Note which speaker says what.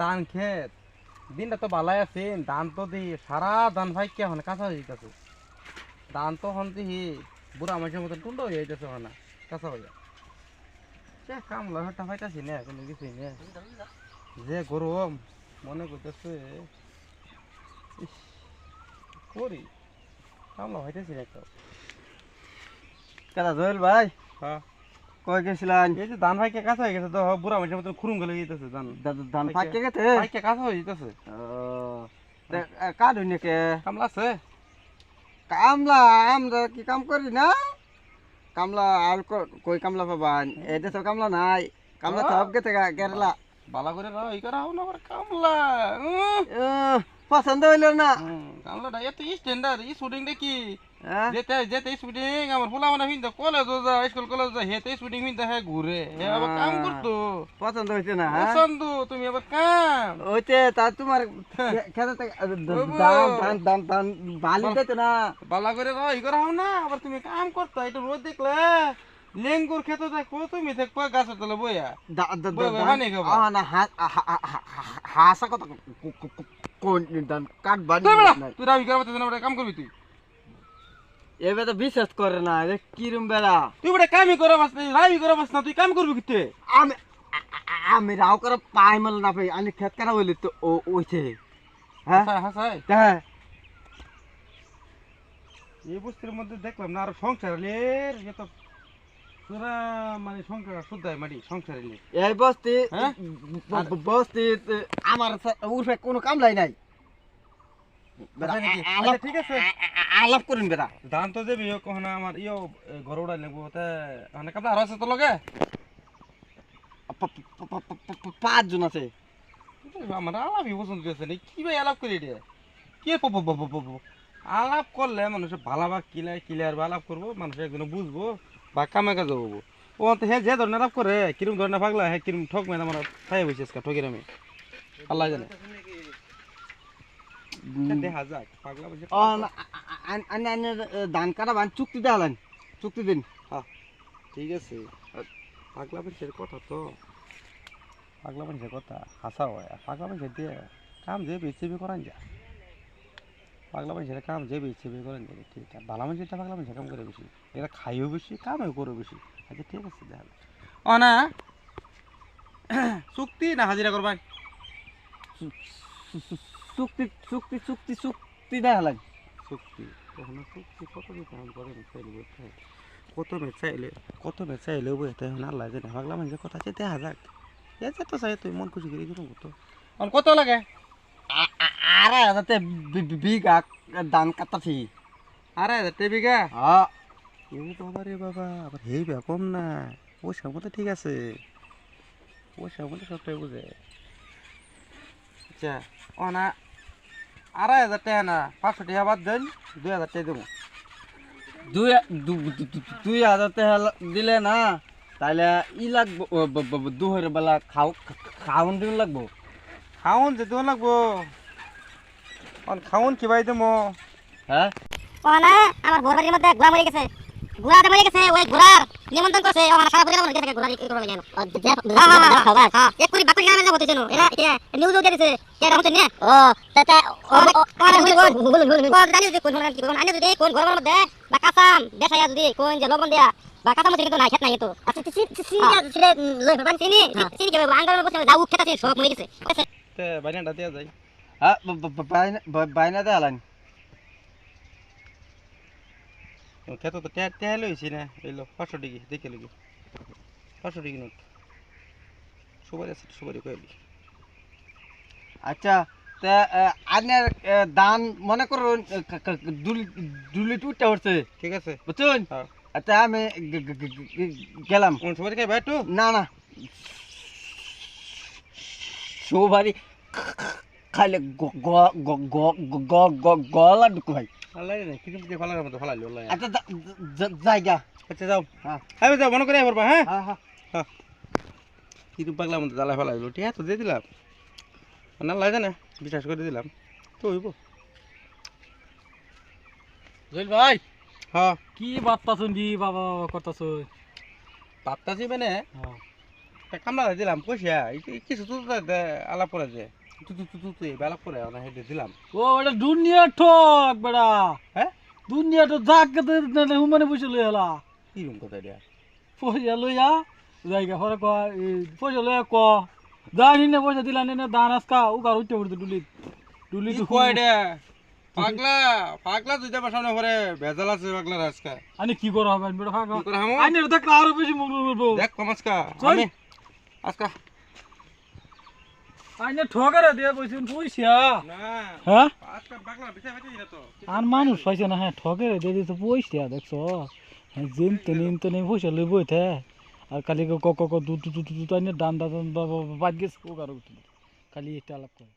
Speaker 1: ধান ক্ষেত দিনটা তো ভালাই আছে ধান তো দি সারা ধান ভাই কে হন কাঁচা হয়ে যেতেছে ধান তো হন দিহি বুড়া মানুষের মতো টুন্ড হয়ে যেতেছে না কাঁচা হয়ে সে কামলা হটা পাইতাছি না কোনো কিছুই না যে গরম মনে করতেছে ইস, করি কামলা হইতেছি না একটা
Speaker 2: কেডা জয়েল ভাই
Speaker 1: হ্যাঁ
Speaker 2: কই গেছিলেন?
Speaker 1: এই যে ধান ভাই কে কাঁচা হয়ে গেছে তো বুড়া মানুষের মতো খুরুম গেলে যেতেছে ধান
Speaker 2: ধান পাকে গেছে?
Speaker 1: ভাই কে কাঁচা হয়ে যেতেছে
Speaker 2: কাটুন কে
Speaker 1: কামলা আছে
Speaker 2: কামলা আমরা কি কাম করি না কামলা আর কই কামলা পাবান এতে তো কামলা নাই কামলা সব গেছে কেরালা
Speaker 1: বালা করে রাও এই করা না আবার কামলা
Speaker 2: পছন্দ হইল না
Speaker 1: কামলাটা এত স্ট্যান্ডার্ড এই শুটিংটা কি
Speaker 2: হ্যাঁ?
Speaker 1: যেতে যেতে শুটিং আমার ফুলা মানে হিন্দা কলেজ যা স্কুল কলেজ যা হেতে শুটিং হিন্দা হ্যাঁ ঘুরে হে আবার কাম করতো
Speaker 2: পছন্দ হইছে না হ্যাঁ?
Speaker 1: পছন্দ তুমি আবার কাম
Speaker 2: ওইতে তা তোমার খেতে ধান ধান ধান বালি দিতে না
Speaker 1: বালা করে রাও এই করা না আবার তুমি কাম করতো এটা রোদ দেখলে লেঙ্গুর খেতে থাকবো তুমি থাকবো গাছের তলে বইয়া হানি খাবো
Speaker 2: হাসা কথা কোন ধান কাট বানি
Speaker 1: তুই রাবি করা পারতেছ কাম করবি তুই
Speaker 2: এবার তো বিশ্বাস করে না কিরম বেলা
Speaker 1: তুই বড় কামই করা বাস রাবি করা বাস না তুই কাম করবি কিতে
Speaker 2: আমি আমি রাও করে পাই মাল না পাই আমি খেত করা হইলে তো ওইছে হ্যাঁ
Speaker 1: হাসাই
Speaker 2: হ্যাঁ
Speaker 1: এই বস্তির মধ্যে দেখলাম না আর সংসার লের এ তো পুরা মানে সংসার শুদ্ধাই মাটি সংসার লে
Speaker 2: এই বস্তি
Speaker 1: হ্যাঁ?
Speaker 2: বস্তি আমার উঠে কোনো কামলাই নাই
Speaker 1: আচ্ছা, ঠিক আছে
Speaker 2: আলাপ করুন বেটা
Speaker 1: ধান তো দেবি কখনো আমার ইয়ো ঘর উড়াই নেবো তা মানে কাপড় আরো আছে তো লগে
Speaker 2: 5 জন আছে
Speaker 1: আমার আলাপই পছন্দ করছে না কি ভাই আলাপ করি রে কি আলাপ করলে মানুষের ভালা বা ক্লিয়ার বা আলাপ করবো মানুষ একজন বুঝবো বা কামে কাজে হবো ও তো হ্যাঁ যে ধরনের আলাপ করে কিরম ধরনের পাগলা হ্যাঁ কিরম ঠক মেয়ে আমার খাই বসে ঠকের আমি আল্লাহ জানে দেখা যাক পাগলা বসে
Speaker 2: ধান কাটা বান চুক্তি দেওয়ালেন চুক্তি দিন
Speaker 1: ঠিক আছে পাগলা মানুষের কথা তো পাগলা মানুষের কথা হাসা হয় আর পাগলা মানুষের দিয়ে কাম যে বেচবি করান যা পাগলা মানুষের কাম যে বেচবি করেন যাবে ঠিক আছে ভালো মানুষেরটা পাগলা মানুষের কাম করে বেশি এরা খাইও বেশি কামেও করে বেশি আচ্ছা ঠিক আছে দেখা ও না চুক্তি না হাজিরা করবেন
Speaker 2: চুক্তি চুক্তি চুক্তি চুক্তি দেওয়ালেন
Speaker 1: চুক্তি ওখানে চুক্তি কত কাম করে চাইলে কত মে চাইলে বইতে এখন আল্লাহ জানে পাগলা মানুষের কথা আছে দেখা যাক এ তো চাই তুই মন খুশি করে দিলাম কত কত লাগে
Speaker 2: 2,500 বিঘা ধান কাটাছি
Speaker 1: 2,500 বিঘা
Speaker 2: হ্যাঁ
Speaker 1: ও বাবা রে বাবা আবার হেই বে কম না পয়সার মতো ঠিক আছে পয়সার মতো সবটাই বুঝে আচ্ছা ও না 2,500 টাকা না 500 টাকা বাদ দেন 2,000 টাকা দেবো
Speaker 2: 2,000 টাকা দিলে না তাহলে ই লাগবো দুপুরের বেলা খাওয়ান দিন লাগবো
Speaker 1: খাওন যেতে লাগবো খাওন কি ভাই দেবো
Speaker 2: হ্যাঁ
Speaker 3: ও না আমার ঘর বাড়ির মধ্যে ঘোড়া মরে গেছে ঘোড়াটা মরে গেছে ওই ঘোড়ার নিমন্ত্রণ করছে ও আমার সারা পরিবার মরে গেছে ঘোড়া কি করবে জানো হ্যাঁ এক করে বাকরি গ্রামে যাবো তুই জানো এরা নিউজ দিয়ে দিছে এটা হচ্ছে না ও তাতে জানি যদি কোন কি কোন আনে যদি কোন ঘরের মধ্যে বা কাঁচাম দেশাইয়া যদি কোন যে লবণ দেয়া বা কাঁচা মধ্যে কিন্তু না খেত নাই তো আচ্ছা ছিলে লই পান চিনি চিনি কে আঙ্গারের মধ্যে যাও খেত আছে সব মরে গেছে
Speaker 1: তে বাইনাটা দেয়া যায়
Speaker 2: হ্যাঁ বাইনা দেওয়ালেন
Speaker 1: খেত তো টেয়া লইছি না এলো 500 টাকা দেখে লইছি 500 টাকা নোট সবাই আছে সবাই কইলি
Speaker 2: আচ্ছা তা আপনার দান মনে করুন দুলি টুটটা উঠছে
Speaker 1: ঠিক আছে
Speaker 2: বুঝছেন
Speaker 1: হ্যাঁ
Speaker 2: আচ্ছা আমি গেলাম
Speaker 1: কোন সবাই খাই ভাই একটু
Speaker 2: না না সবারই খাইলে গলা ঢুকু ভাই
Speaker 1: আল্লাহ রে কি কি ফালার মতো ফালাইলো আল্লাহ
Speaker 2: আচ্ছা জায়গা
Speaker 1: আচ্ছা যাও
Speaker 2: হ্যাঁ
Speaker 1: আমি যাও মনে করে পারবা হ্যাঁ
Speaker 2: হ্যাঁ হ্যাঁ
Speaker 1: কি পাগলা মতো জ্বালা ফালাইলো ঠিক আছে দিয়ে দিলাম না লাগে না বিশ্বাস করে দিলাম তো হইব
Speaker 4: জয়েল ভাই
Speaker 1: হ্যাঁ
Speaker 4: কি বার্তা শুনবি বাবা করতেছ
Speaker 1: ভাবতাছি মানে কামলা দিলাম পয়সা কিছু তো আলাপ করে যে তুই আলাপ করে না হেঁটে দিলাম।
Speaker 4: ও এটা দুনিয়া ঠক বেড়া,
Speaker 1: হ্যাঁ
Speaker 4: দুনিয়া তো জাগতে হুমানে বসে লই হলা
Speaker 1: কি রকম কথা এটা?
Speaker 4: পয়সা লইয়া জায়গা পরে ক পয়সা লইয়া ক জানি না পয়সা দিলা না দান আজকা উকার উঠতে পড়তে ডুলি ডুলি
Speaker 1: কি কয় রে পাগলা পাগলা তুই যাবার সামনে পরে ভেজাল আছে পাগলার আজকা
Speaker 4: আনি কি করা হবে বেড়া ফাঁকা
Speaker 1: কি করে হামো
Speaker 4: আনি দেখলে আরো বেশি মুখ বলবো
Speaker 1: দেখ কমাসকা
Speaker 4: চল।
Speaker 1: আমি আজকা
Speaker 4: আইনে ঠকারে দিয়ে বইছেন পয়সা
Speaker 1: না
Speaker 4: হ্যাঁ
Speaker 1: আজকা পাগলা বিছাই পাচ্ছি না তো
Speaker 4: আর মানুষ পাইছে না হ্যাঁ ঠকারে দিয়ে দিতে পয়সা দেখছো হ্যাঁ জিন তেনে পয়সা লই বইতে আর কালি ক ক ক দু দু দু দু আইনে দান দান বাদ গেছে ও কারো খালি এটা আলাপ করে